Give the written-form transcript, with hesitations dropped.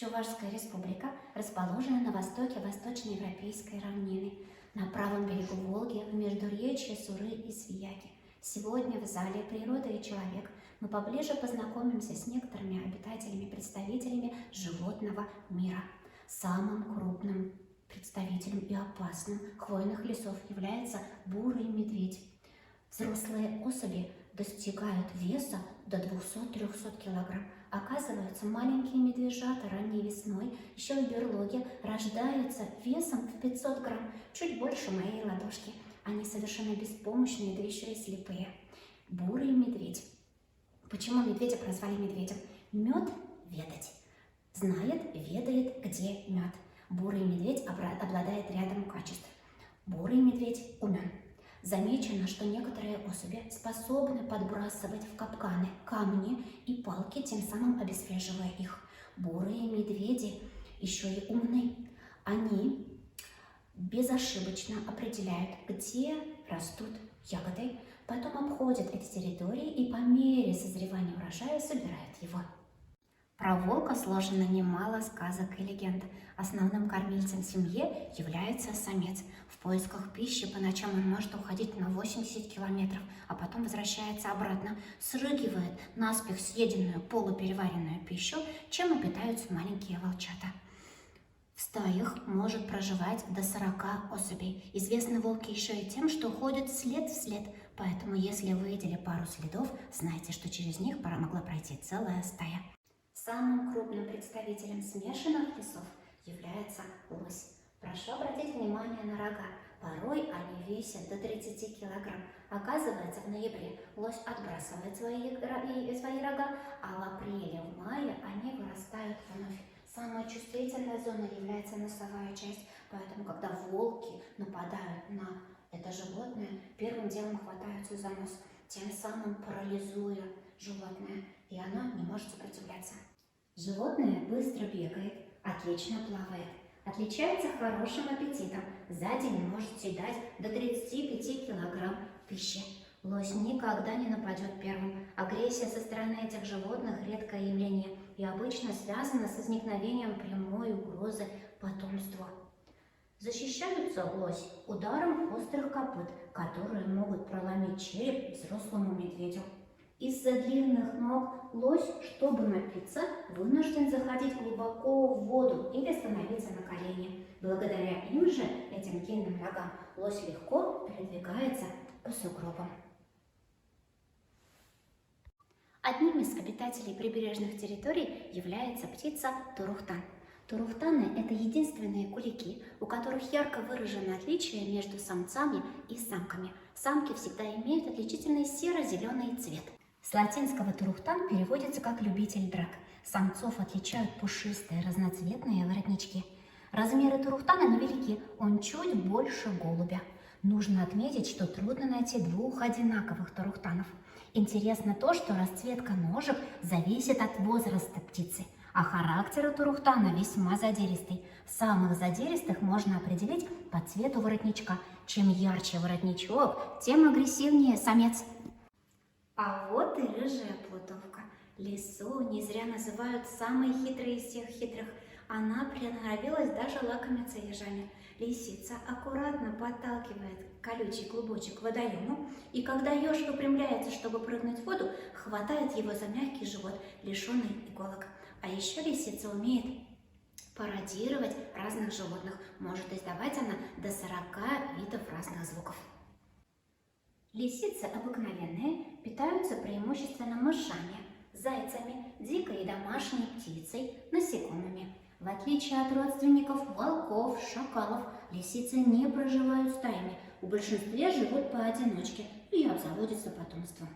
Чувашская республика расположена на востоке Восточноевропейской равнины, на правом берегу Волги, в междуречье Суры и Свияги. Сегодня в зале «Природа и человек» мы поближе познакомимся с некоторыми обитателями-представителями животного мира. Самым крупным представителем и опасным хвойных лесов является бурый медведь. Взрослые особи достигают веса до 200-300 кг. Оказывается, маленькие медвежата ранней весной еще в берлоге рождаются весом в 500 грамм, чуть больше моей ладошки. Они совершенно беспомощные, да еще и слепые. Бурый медведь. Почему медведя прозвали медведем? Мед ведать. Знает, ведает, где мед. Бурый медведь обладает рядом качеств. Бурый медведь умен. Замечено, что некоторые особи способны подбрасывать в капканы камни и палки, тем самым обезвреживая их. Бурые медведи еще и умны. Они безошибочно определяют, где растут ягоды, потом обходят эти территории и по мере созревания урожая собирают его. Про волка сложено немало сказок и легенд. Основным кормильцем в семье является самец. В поисках пищи по ночам он может уходить на 80 километров, а потом возвращается обратно, срыгивает наспех съеденную полупереваренную пищу, чем и питаются маленькие волчата. В стаях может проживать до 40 особей. Известны волки еще и тем, что ходят след в след, поэтому если вы видели пару следов, знайте, что через них могла пройти целая стая. Самым крупным представителем смешанных лесов является лось. Прошу обратить внимание на рога. Порой они весят до 30 килограмм. Оказывается, в ноябре лось отбрасывает свои рога, а в апреле, в мае они вырастают вновь. Самая чувствительная зона является носовая часть, поэтому, когда волки нападают на это животное, первым делом хватаются за нос, тем самым парализуя животное, и оно не может сопротивляться. Животное быстро бегает, отлично плавает, отличается хорошим аппетитом, за день может съедать до 35 килограмм пищи. Лось никогда не нападет первым. Агрессия со стороны этих животных – редкое явление и обычно связана с возникновением прямой угрозы потомству. Защищаются лось ударом острых копыт, которые могут проломить череп взрослому медведю. Из-за длинных ног лось, чтобы напиться, вынужден заходить глубоко в воду или становиться на колени. Благодаря им же, этим длинным ногам, лось легко передвигается по сугробам. Одним из обитателей прибрежных территорий является птица турухтан. Турухтаны – это единственные кулики, у которых ярко выражено отличие между самцами и самками. Самки всегда имеют отличительный серо-зеленый цвет. С латинского турухтан переводится как «любитель драк». Самцов отличают пушистые разноцветные воротнички. Размеры турухтана невелики, он чуть больше голубя. Нужно отметить, что трудно найти двух одинаковых турухтанов. Интересно то, что расцветка ножек зависит от возраста птицы, а характер у турухтана весьма задиристый. Самых задиристых можно определить по цвету воротничка. Чем ярче воротничок, тем агрессивнее самец. А вот и рыжая плутовка. Лису не зря называют самой хитрой из всех хитрых. Она приноровилась даже лакомиться ежами. Лисица аккуратно подталкивает колючий клубочек к водоему, и когда еж выпрямляется, чтобы прыгнуть в воду, хватает его за мягкий живот, лишенный иголок. А еще лисица умеет пародировать разных животных. Может издавать она до 40 видов разных звуков. Лисицы обыкновенные питаются преимущественно мышами, зайцами, дикой и домашней птицей, насекомыми. В отличие от родственников волков, шакалов, лисицы не проживают стаями. У большинства живут поодиночке и обзаводятся потомством.